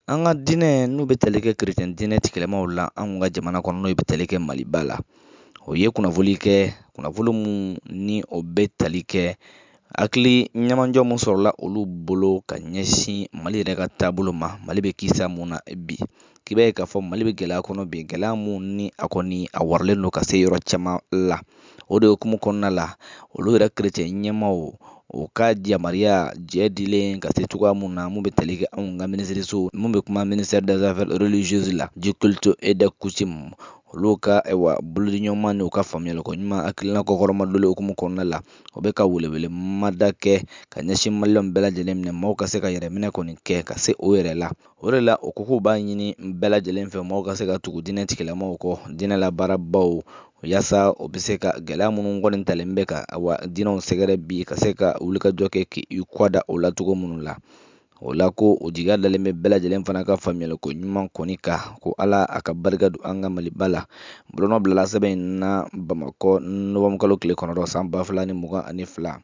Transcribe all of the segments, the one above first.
An ka diinɛ n'u bɛ tali kɛ keretiyɛn diinɛ tigilamaw la anw ka jamana kɔnɔ n'o bɛ tali kɛ Maliba la. O ye kunnafoni mun ni o bɛ tali kɛ hakili ɲɛmajɔ mun sɔrɔla olu bolo ka ɲɛsin Mali yɛrɛ ka taabolo ma. Mali bɛ kisa mun na bi, k'i b'a ye k'a fɔ Mali bɛ gɛlɛya kɔnɔ bi, gɛlɛya mun ni a kɔni a warilen don ka se yɔrɔ caman la. O de hukumu kɔnɔna la olu yɛrɛ keretiyɛn ɲɛmaw o ka yamaruya jɛ dilen ka se cogoya mun na mun bɛ tali kɛ anw ka minisiriso mun bɛ kuma ministère des affaires religieuses la, du culte et des coutumes. Olu ka bolodi ɲɔgɔnma n'u ka faamuyaliko ɲuman hakilina kɔkɔrɔmadɔlen hukumu kɔnɔna la, o bɛ ka welewele mada kɛ ka ɲɛsin maliyɛnw bɛɛ lajɛlen minɛ, maaw ka se ka yɛrɛminɛ kɔni kɛ ka se o yɛrɛ la. O de la o ko k'u b'a ɲini bɛɛ lajɛlen fɛ maaw ka se ka tugu diinɛ tigilamaw kɔ, diinɛ labaarabaw, yaasa o bɛ se ka gɛlɛya minnu kɔni talen bɛ ka diinɛw sɛgɛrɛ bi ka se ka wulikajɔ kɛ k'i kɔ da o la cogo minnu la. O la ko o jigiya dalen bɛ bɛɛ lajɛlen fana ka faamuyaliko ɲuman kɔni kan, ko Ala a ka barika don an ka Maliba la. Bulon bilala sɛbɛn in na Bamakɔ nɔgɔnbɔ kalo tile kɔnɔntɔn san 2022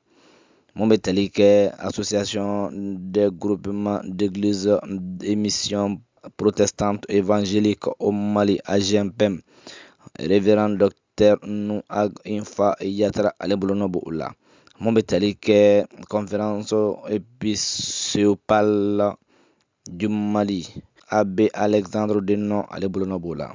mun bɛ tali kɛ association des groupements d'églises et missions protestantes évangéliques au Mali AGMPM, révérend docteur Nouag Infa Yatara ale bolonɔ b'o la. Mun bɛ tali kɛ conférence épiscopale du Mali, Abbé Alexandre Denon ale bolonɔ b'o la.